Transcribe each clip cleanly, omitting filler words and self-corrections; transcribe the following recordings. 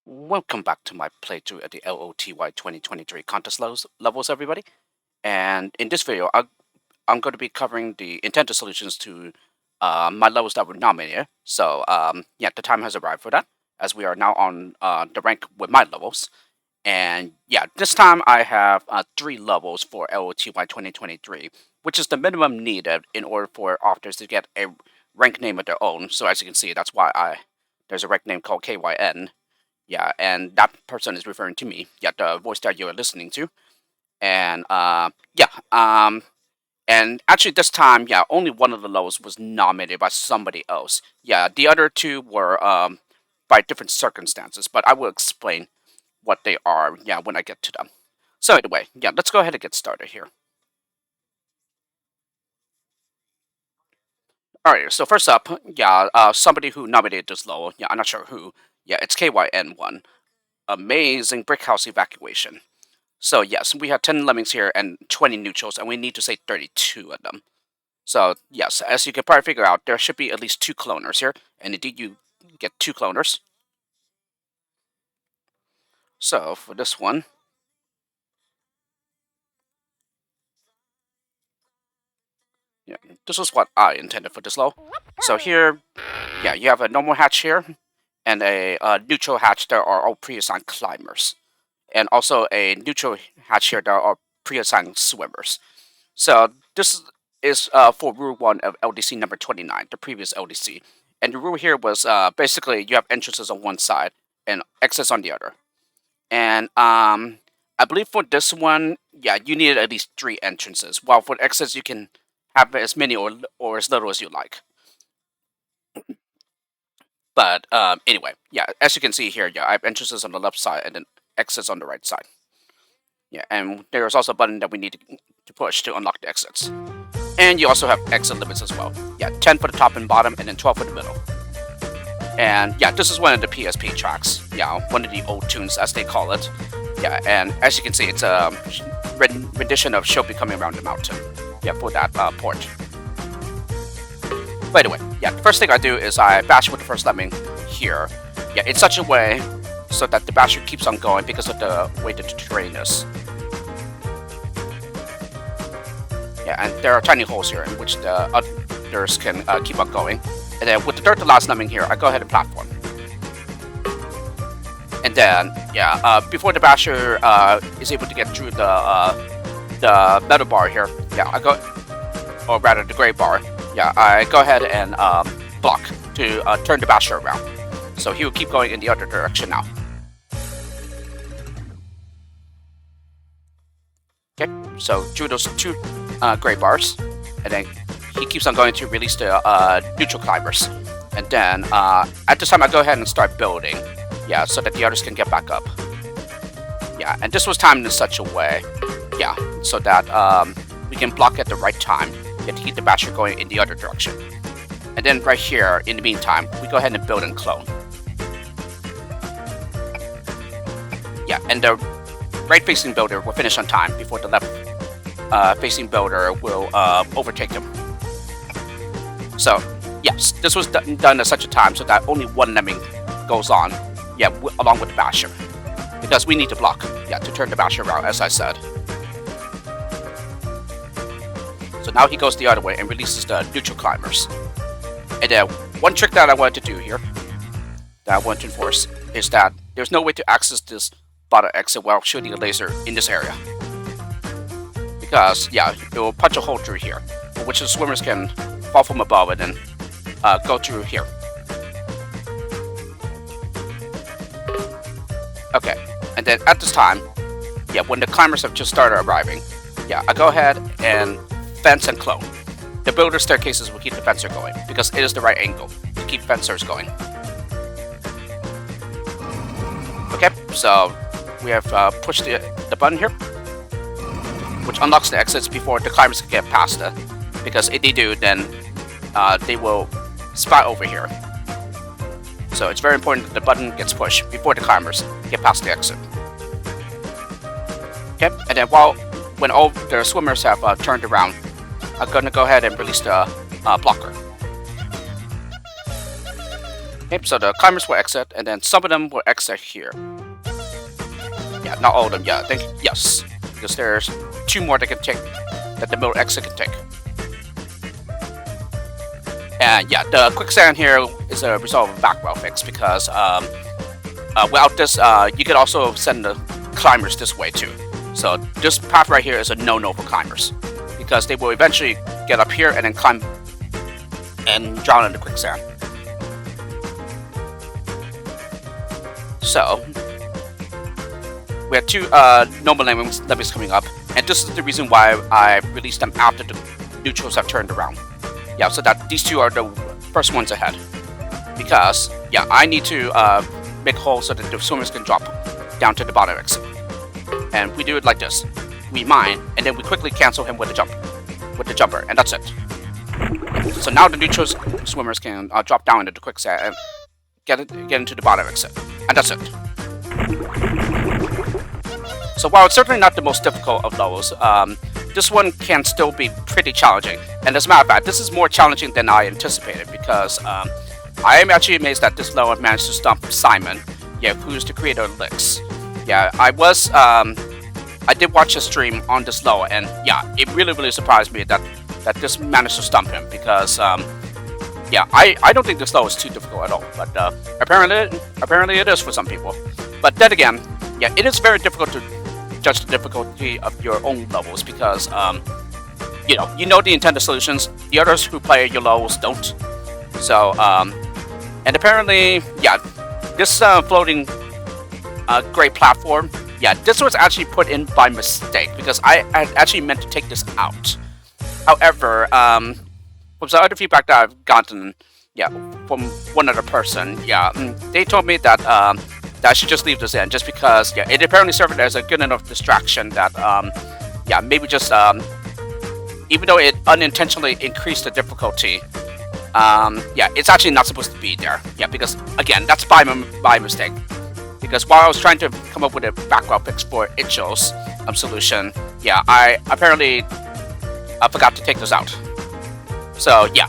Welcome back to my playthrough at the LOTY2023 contest levels, everybody. And in this video, I'm going to be covering the intended solutions to my levels that were nominated. So, yeah, the time has arrived for that, as we are now on the rank with my levels. And yeah, this time I have 3 levels for LOTY2023, which is the minimum needed in order for authors to get a rank name of their own. So as you can see, that's why there's a rank name called kaywhyn. Yeah, and that person is referring to me. Yeah, the voice that you are listening to. And yeah, and actually this time, yeah, only one of the levels was nominated by somebody else. Yeah, the other two were by different circumstances, but I will explain what they are, yeah, when I get to them. So anyway, yeah, let's go ahead and get started here. Alright, so first up, yeah, somebody who nominated this level, yeah, I'm not sure who. Yeah, it's kaywhyn1. Amazing brick house evacuation. So yes, we have 10 lemmings here and 20 neutrals, and we need to say 32 of them. So yes, as you can probably figure out, there should be at least 2 cloners here, and indeed you get 2 cloners. So for this one, yeah, this is what I intended for this level. So here, yeah, you have a normal hatch here, and a neutral hatch that are all pre-assigned climbers, and also a neutral hatch here that are pre-assigned swimmers. So this is for rule 1 of LDC number 29, the previous LDC. And the rule here was basically you have entrances on one side and exits on the other. And I believe for this one, yeah, you needed at least 3 entrances. While for exits, you can have as many or as little as you like. But anyway, yeah, as you can see here, yeah, I have entrances on the left side and then exits on the right side. Yeah, and there's also a button that we need to push to unlock the exits. And you also have exit limits as well. Yeah, 10 for the top and bottom, and then 12 for the middle. And yeah, this is one of the PSP tracks. Yeah, one of the old tunes, as they call it. Yeah, and as you can see, it's a rendition of She'll Be Coming Around the Mountain. Yeah, for that port. But anyway, yeah, the first thing I do is I bash with the first lemming here. Yeah, in such a way so that the basher keeps on going because of the way the terrain is. Yeah, and there are tiny holes here in which the others can keep on going. And then with the third to last lemming here, I go ahead and platform. And then, yeah, before the basher is able to get through the metal bar here, yeah, I go, or rather the gray bar, yeah, I go ahead and block to turn the basher around. So he will keep going in the other direction now. Okay, so through those 2 gray bars, and then he keeps on going to release the neutral climbers. And then at this time I go ahead and start building, yeah, so that the others can get back up. Yeah, and this was timed in such a way, yeah, so that we can block at the right time, get to keep the basher going in the other direction. And then right here, in the meantime, we go ahead and build and clone. Yeah, and the right-facing builder will finish on time before the left-facing builder will overtake him. So, yes, this was done at such a time so that only one lemming goes on, yeah, along with the basher. Because we need to block, yeah, to turn the basher around, as I said. So now he goes the other way and releases the neutral climbers. And then one trick that I wanted to do here, that I want to enforce, is that there's no way to access this bottom exit while shooting a laser in this area. Because, yeah, it will punch a hole through here, which the swimmers can fall from above and then go through here. Okay, and then at this time, yeah, when the climbers have just started arriving, yeah, I go ahead and fence and clone. The builder staircases will keep the fencer going, because it is the right angle to keep fencers going. Okay, so we have pushed the button here, which unlocks the exits before the climbers can get past it, because if they do, then they will spot over here. So it's very important that the button gets pushed before the climbers get past the exit. Okay, and then when all the swimmers have turned around, I'm gonna go ahead and release the blocker. Okay, so the climbers will exit, and then some of them will exit here. Yeah, not all of them. Yeah, I think yes, because there's 2 more that can take that the middle exit can take. And yeah, the quicksand here is a result of a backroute fix because without this, you could also send the climbers this way too. So this path right here is a no-no for climbers because they will eventually get up here and then climb and drown in the quicksand. So we have 2 normal Lemmings coming up, and this is the reason why I released them after the neutrals have turned around. Yeah, so that these 2 are the first ones ahead. Because, yeah, I need to make holes so that the swimmers can drop down to the bottom exit. And we do it like this. We mine, and then we quickly cancel him with the jumper, and that's it. So now the neutral swimmers can drop down into the quicksand and get into the bottom exit. And that's it. So while it's certainly not the most difficult of levels, this one can still be pretty challenging. And as a matter of fact, this is more challenging than I anticipated because I am actually amazed that this level managed to stump Simon, yeah, who's the creator of Licks. Yeah, I did watch a stream on this level, and yeah, it really surprised me that this managed to stump him because yeah, I don't think this level is too difficult at all, but apparently it is for some people. But then again, yeah, it is very difficult to judge the difficulty of your own levels because you know the intended solutions. The others who play your levels don't. So and apparently, yeah, this floating gray platform, yeah, this was actually put in by mistake because I actually meant to take this out. However, from some other feedback that I've gotten, yeah, from one other person, yeah, they told me that that I should just leave this in, just because, yeah, it apparently served as a good enough distraction that, yeah, maybe just, even though it unintentionally increased the difficulty, yeah, it's actually not supposed to be there, yeah, because, again, that's by mistake, because while I was trying to come up with a background fix for Icho's solution, yeah, I apparently forgot to take this out. So, yeah,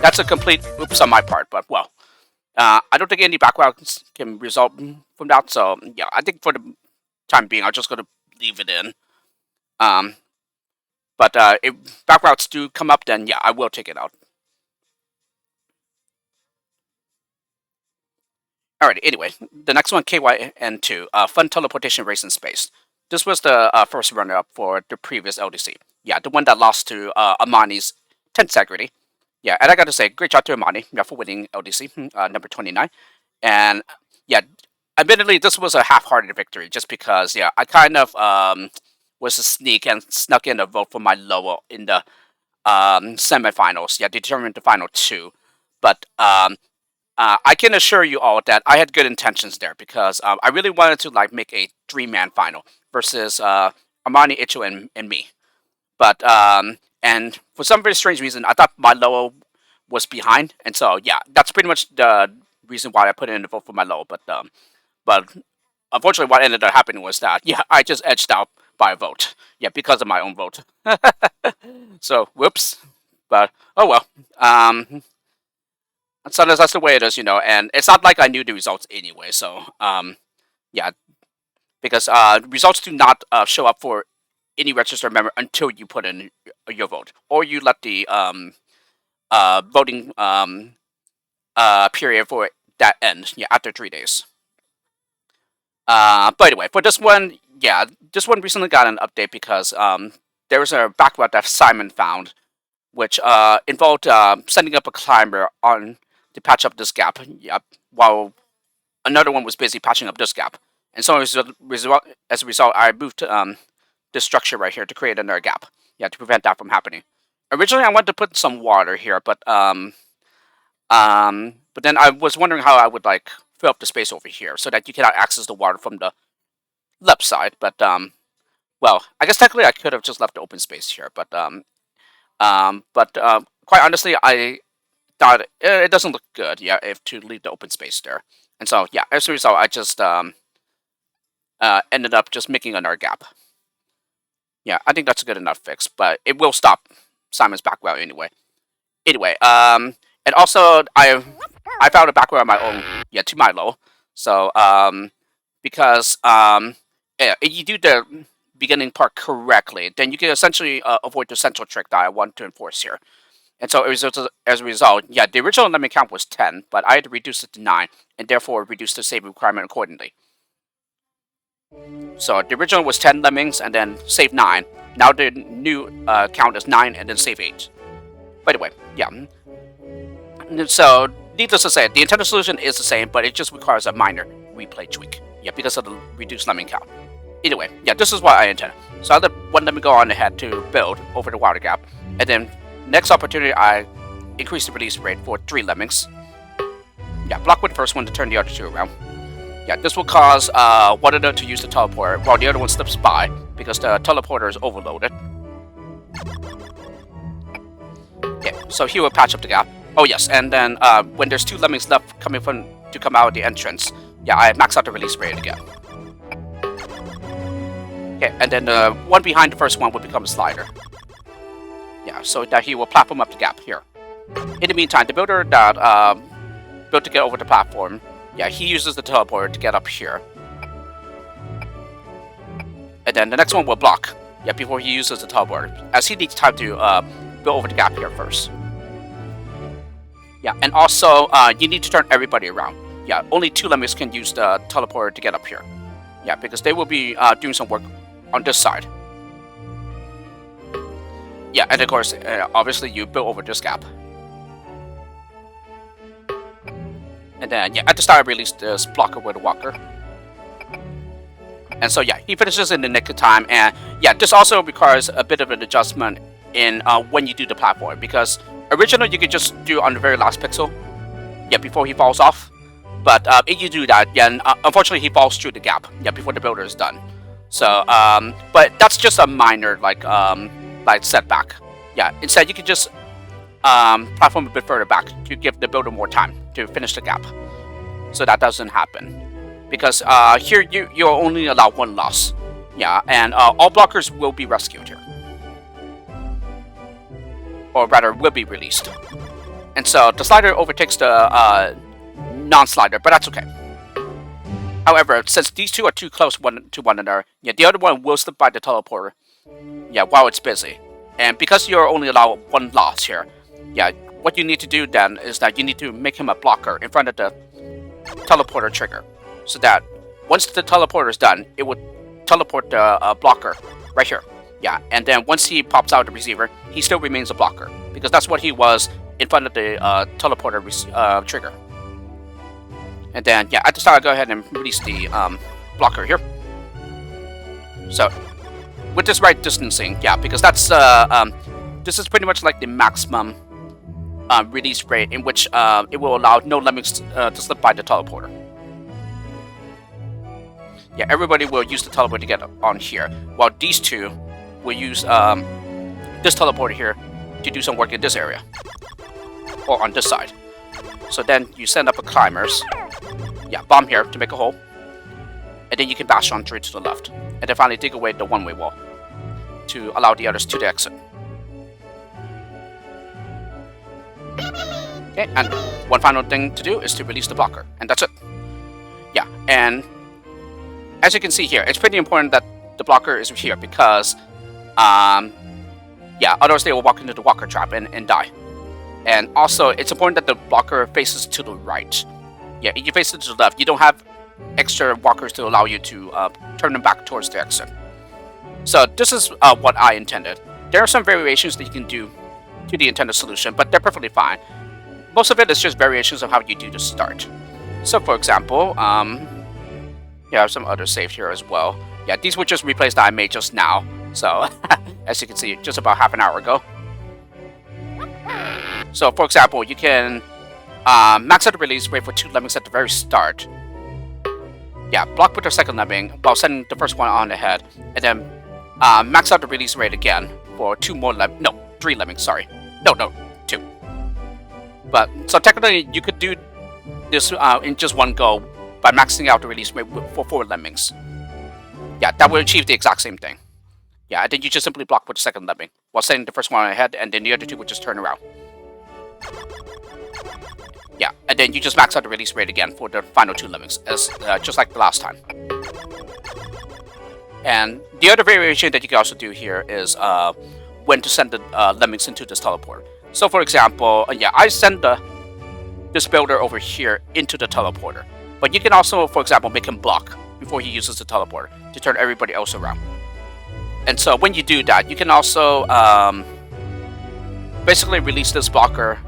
that's a complete oops on my part, but, well, I don't think any backgrounds can result from that, so, yeah, I think for the time being, I'm just going to leave it in. But if backroutes do come up, then, yeah, I will take it out. Alright, anyway, the next one, kaywhyn, Fun Teleportation Race in Space. This was the first runner-up for the previous LDC. Yeah, the one that lost to Amani's 10th Integrity. Yeah, and I gotta say, great job to Amani, yeah, for winning LDC, number 29. And, yeah, admittedly, this was a half-hearted victory, just because, yeah, I kind of was a sneak and snuck in a vote for my lower in the semifinals. Yeah, determined the final 2. But, I can assure you all that I had good intentions there because I really wanted to like make a 3-man final versus Amani, Icho, and me. But and for some very strange reason, I thought my low was behind, and so yeah, that's pretty much the reason why I put in the vote for my low. But unfortunately, what ended up happening was that yeah, I just edged out by a vote. Yeah, because of my own vote. So whoops. But oh well. Sometimes that's the way it is, and it's not like I knew the results anyway. So yeah, because results do not show up for any registered member until you put in your vote, or you let the voting period for that end. Yeah, after 3 days. But anyway, for this one, yeah, this one recently got an update because there was a backroute that Simon found, which involved sending up a climber on to patch up this gap. Yeah, while another one was busy patching up this gap, and so as a result, I moved this structure right here to create another gap. Yeah, to prevent that from happening. Originally, I wanted to put some water here, but then I was wondering how I would like fill up the space over here so that you cannot access the water from the left side. But well, I guess technically I could have just left the open space here, but quite honestly, I thought it doesn't look good. Yeah, if to leave the open space there, and so yeah, as a result, I just ended up just making another gap. Yeah, I think that's a good enough fix, but it will stop Simon's background anyway. Anyway, and also I found a backroute on my own, yeah, to Milo. So, because yeah, if you do the beginning part correctly, then you can essentially avoid the central trick that I want to enforce here. And so as a result, yeah, the original Lemming count was 10, but I had to reduce it to 9, and therefore reduce the save requirement accordingly. So the original was 10 Lemmings, and then save 9. Now the new count is 9, and then save 8. By the way, yeah. So, needless to say, the intended solution is the same, but it just requires a minor replay tweak. Yeah, because of the reduced Lemming count. Either way, yeah, this is what I intended. So I let one Lemming go on ahead to build over the water gap, and then next opportunity I increase the release rate for 3 Lemmings. Yeah, block with the first one to turn the other 2 around. Yeah, this will cause one of them to use the teleporter while the other one slips by because the teleporter is overloaded. Okay, so he will patch up the gap. Oh yes, and then when there's 2 Lemmings left coming to come out of the entrance, yeah, I max out the release rate again. Okay, and then the one behind the first one will become a slider. Yeah, so that he will platform up the gap here. In the meantime, the builder that built to get over the platform, yeah, he uses the teleporter to get up here. And then the next one will block, yeah, before he uses the teleporter, as he needs time to build over the gap here first. Yeah, and also, you need to turn everybody around. Yeah, only 2 Lemmings can use the teleporter to get up here. Yeah, because they will be doing some work on this side. Yeah, and of course, obviously you build over this gap. And then, yeah, at the start I released this blocker with a walker. And so, yeah, he finishes in the nick of time. And, yeah, this also requires a bit of an adjustment in when you do the platform. Because originally you could just do on the very last pixel, yeah, before he falls off. But if you do that, yeah, unfortunately he falls through the gap, yeah, before the builder is done. So, but that's just a minor, like setback. Yeah, instead you can just platform a bit further back to give the builder more time to finish the gap. So that doesn't happen. Because here you're only allowed 1 loss. Yeah, and all blockers will be rescued here. Or rather, will be released. And so the slider overtakes the non-slider, but that's okay. However, since these 2 are too close to one another, yeah, the other one will slip by the teleporter, yeah, while it's busy. And because you're only allowed 1 loss here, yeah, what you need to do then is that you need to make him a blocker in front of the teleporter trigger, so that once the teleporter is done, it would teleport the blocker right here. Yeah, and then once he pops out the receiver, he still remains a blocker, because that's what he was in front of the teleporter trigger. And then, yeah, at the start, I'll go ahead and release the blocker here. So, with this right distancing, yeah, because that's this is pretty much like the maximum release rate in which it will allow no Lemmings to slip by the teleporter. Yeah, everybody will use the teleporter to get on here, while these 2 will use this teleporter here to do some work in this area, or on this side. So then you send up a climbers, yeah, bomb here to make a hole, and then you can bash on through to the left, and then finally dig away the one-way wall to allow the others to the exit. Okay, and one final thing to do is to release the blocker, and that's it. Yeah, and as you can see here, it's pretty important that the blocker is here because, yeah, otherwise they will walk into the walker trap and die. And also, it's important that the blocker faces to the right. Yeah, if you face it to the left, you don't have extra walkers to allow you to turn them back towards the exit. So this is what I intended. There are some variations that you can do to the intended solution, but they're perfectly fine. Most of it is just variations of how you do the start. So for example, yeah, I have some others saved here as well. Yeah, these were just replays that I made just now. So, as you can see, just about half an hour ago. So, for example, you can max out the release rate for 2 Lemmings at the very start. Yeah, block with the second Lemming while sending the first one on ahead. And then max out the release rate again for 2 more Lemmings. No, 3 Lemmings, sorry. No, 2. But, so technically, you could do this in just one go by maxing out the release rate for 4 Lemmings. Yeah, that will achieve the exact same thing. Yeah, and then you just simply block with the second Lemming while sending the first one on ahead, and then the other 2 will just turn around. Yeah, and then you just max out the release rate again for the final 2 Lemmings, as just like the last time. And the other variation that you can also do here is when to send the Lemmings into this teleport. So for example, yeah, I send this builder over here into the teleporter. But you can also, for example, make him block before he uses the teleporter to turn everybody else around. And so when you do that, you can also basically release this blocker,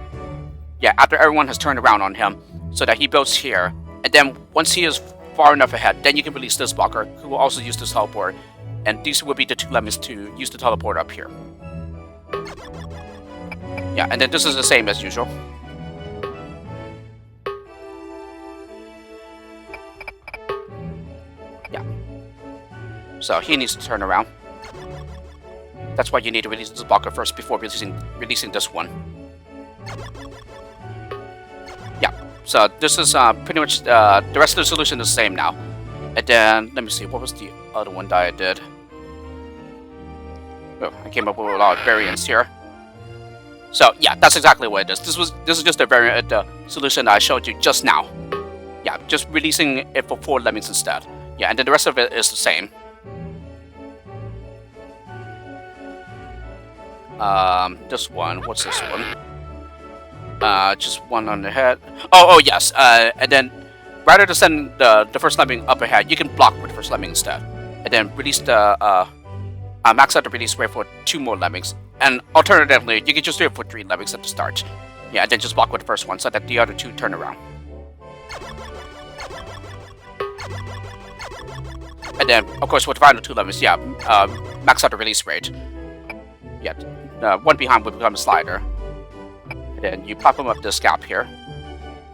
yeah, after everyone has turned around on him, so that he builds here. And then once he is far enough ahead, then you can release this blocker, who will also use this teleport. And these will be the 2 Lemmings to use the teleport up here. Yeah, and then this is the same as usual. Yeah. So he needs to turn around. That's why you need to release this blocker first before releasing this one. Yeah. So this is pretty much the rest of the solution is the same now. And then let me see, what was the other one that I did? Oh, I came up with a lot of variants here. So yeah, that's exactly what it is. This is just a variant solution that I showed you just now. Yeah, just releasing it for 4 Lemmings instead. Yeah, and then the rest of it is the same. This one, what's this one? Just one on the head. Oh yes. And then rather than send the first Lemming up ahead, you can block with the first Lemming instead, and then release the max out the release rate for 2 more Lemmings. And alternatively, you can just do it for 3 Lemmings at the start. Yeah, and then just block with the first one so that the other 2 turn around. And then, of course, with the final 2 Lemmings, yeah, max out the release rate. Yeah, one behind will become a slider. And then you pop them up this gap here.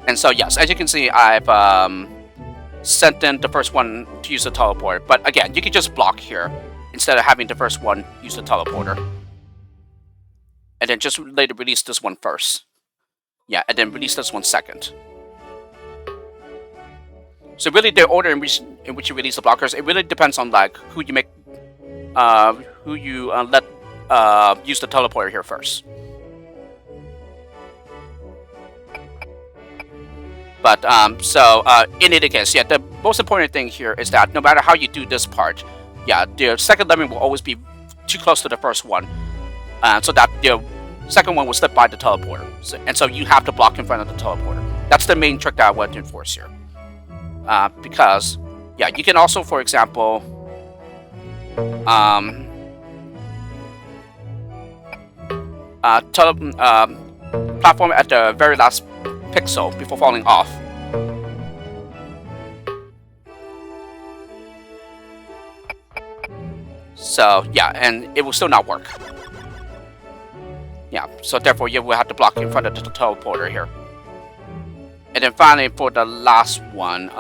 And so, yes, as you can see, I've sent in the first one to use the teleport. But again, you can just block here instead of having the first one use the teleporter. And then just later release this one first. Yeah, and then release this one second. So really, the order in which you release the blockers, it really depends on like who you make, who you let use the teleporter here first. But in any case, yeah, the most important thing here is that no matter how you do this part, yeah, the second Lemming will always be too close to the first one, so that the second one will slip by the teleporter. And so you have to block in front of the teleporter. That's the main trick that I want to enforce here. Because, yeah, you can also, for example, platform at the very last pixel before falling off. So, yeah, and it will still not work. Yeah, so therefore you will have to block in front of the teleporter here. And then finally, for the last one,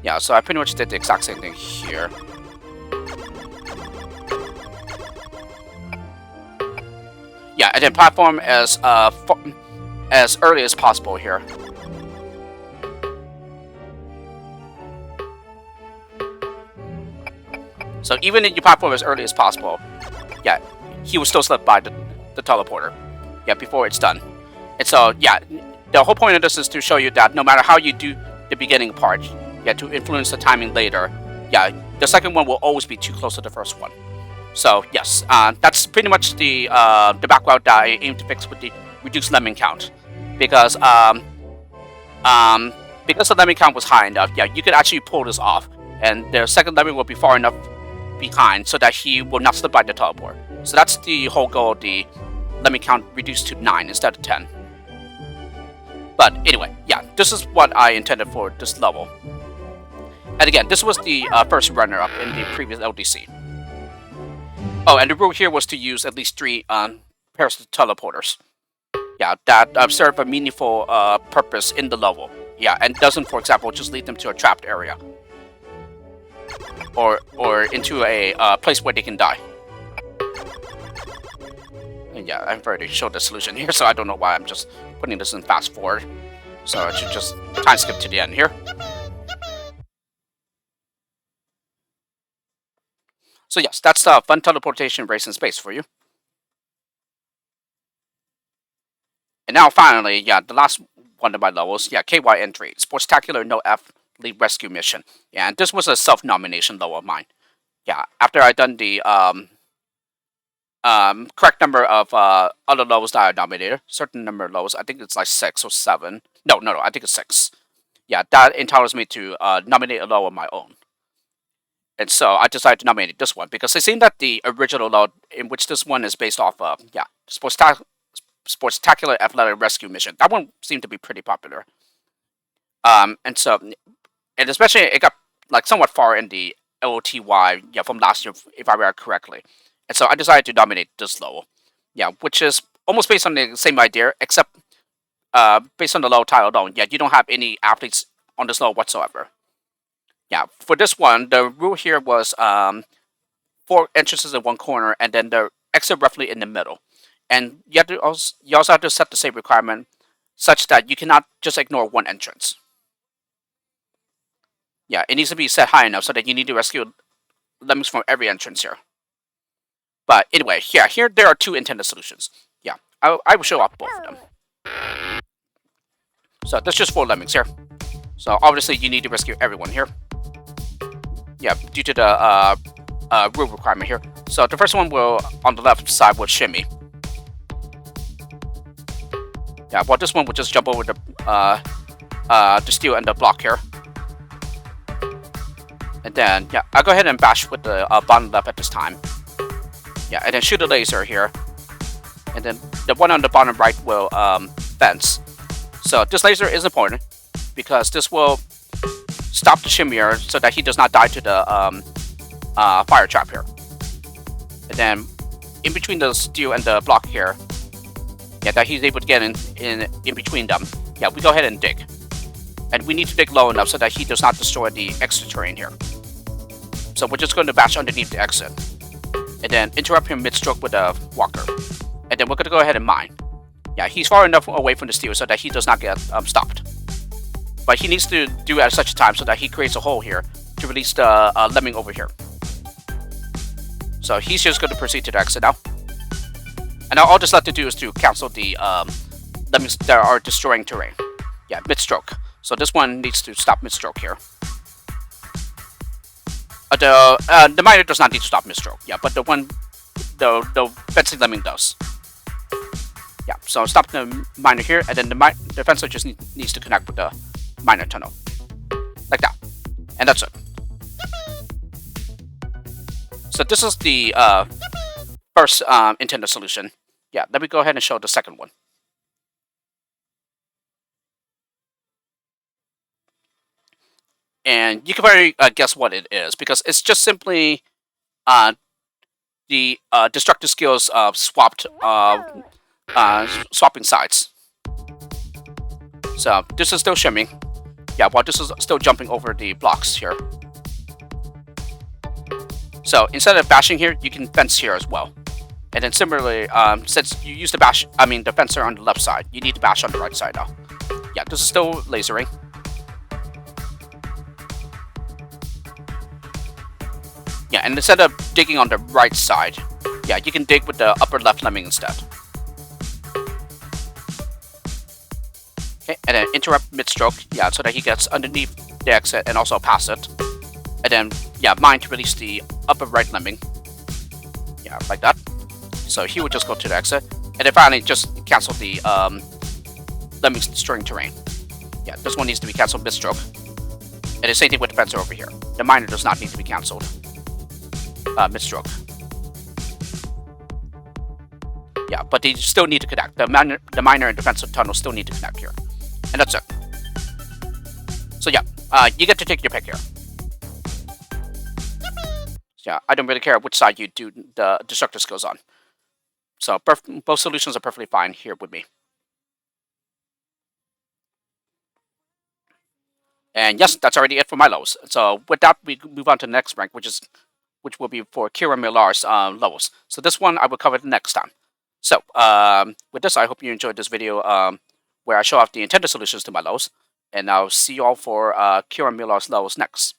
yeah, so I pretty much did the exact same thing here. Yeah, and then platform as early as possible here. So even if you platform as early as possible, yeah, he will still slip by the teleporter, yeah, before it's done. And so, yeah, the whole point of this is to show you that no matter how you do the beginning part, yeah, to influence the timing later, yeah, the second one will always be too close to the first one. So yes, that's pretty much the backroute that I aim to fix with the reduced Lemming count, because the Lemming count was high enough, yeah, you could actually pull this off, and the second Lemming will be far enough behind so that he will not slip by the teleport. So that's the whole goal of the Lemming count reduced to 9 instead of 10. But anyway, yeah, this is what I intended for this level. And again, this was the first runner-up in the previous LDC. Oh, and the rule here was to use at least 3 pairs of teleporters. Yeah, that serve a meaningful purpose in the level. Yeah, and doesn't, for example, just lead them to a trapped area. Or into a place where they can die. And yeah, I've already showed the solution here, so I don't know why I'm just putting this in fast forward. So I should just time skip to the end here. So yes, that's fun teleportation race in space for you. And now finally, yeah, the last one of my levels, yeah, kaywhyn, Sportacular No F Lead Rescue Mission. Yeah, and this was a self-nomination level of mine. Yeah, after I done the correct number of other levels that I nominated, certain number of levels, I think it's like 6 or 7. No, I think it's 6. Yeah, that entitles me to nominate a level of my own. And so I decided to nominate this one because it seemed that the original level in which this one is based off of, yeah, Sportacular Athletic Rescue Mission. That one seemed to be pretty popular. And so, and especially it got like somewhat far in the LOTY, yeah, from last year, if I remember correctly. And so I decided to nominate this level, yeah, which is almost based on the same idea, except based on the level title alone. Yeah, you don't have any athletes on this level whatsoever. Yeah, for this one, the rule here was 4 entrances in one corner, and then the exit roughly in the middle. And you also have to set the same requirement such that you cannot just ignore one entrance. Yeah, it needs to be set high enough so that you need to rescue lemmings from every entrance here. But anyway, yeah, here there are 2 intended solutions. Yeah, I will show off both of them. So there's just 4 lemmings here. So obviously you need to rescue everyone here. Yeah, due to the rule requirement here. So the first one will, on the left side, will shimmy. Yeah, well, this one will just jump over the steel and the block here. And then, yeah, I'll go ahead and bash with the bottom left at this time. Yeah, and then shoot a laser here. And then the one on the bottom right will fence. So this laser is important because this will stop the shimmier so that he does not die to the fire trap here. And then in between the steel and the block here, yeah, that he's able to get in between them. Yeah, we go ahead and dig. And we need to dig low enough so that he does not destroy the exit terrain here. So we're just going to bash underneath the exit. And then interrupt him mid-stroke with a walker. And then we're going to go ahead and mine. Yeah, he's far enough away from the steel so that he does not get stopped. But he needs to do it at such a time so that he creates a hole here to release the lemming over here. So he's just going to proceed to the exit now. And all this left to do is to cancel the lemmings that are destroying terrain. Yeah, mid-stroke. So this one needs to stop mid-stroke here. The miner does not need to stop mid-stroke. Yeah, but the fencing lemming does. Yeah, so stop the miner here, and then the fencer just needs to connect with the miner tunnel. Like that. And that's it. So this is the first intended solution. Yeah, let me go ahead and show the second one. And you can probably guess what it is, because it's just simply the destructive skills swapping sides. So this is still shimming. Yeah, while this is still jumping over the blocks here. So instead of bashing here, you can fence here as well. And then similarly, since you use the fencer on the left side, you need to bash on the right side now. Yeah, this is still lasering. Yeah, and instead of digging on the right side, yeah, you can dig with the upper left lemming instead. Okay, and then interrupt mid-stroke, yeah, so that he gets underneath the exit and also past it. And then, yeah, mine to release the upper right lemming. Yeah, like that. So he would just go to the exit. And then finally, just cancel the lemmings destroying terrain. Yeah, this one needs to be cancelled mid-stroke. And the same thing with the fencer over here. The miner does not need to be cancelled mid-stroke. Yeah, but they still need to connect. The miner and the fencer tunnel still need to connect here. And that's it. So yeah, you get to take your pick here. So yeah, I don't really care which side you do the destructive skills on. So both solutions are perfectly fine here with me. And yes, that's already it for my levels. So with that, we move on to the next rank, which will be for Kira Millar's levels. So this one I will cover the next time. So with this, I hope you enjoyed this video where I show off the intended solutions to my levels. And I'll see you all for Kira Millar's levels next.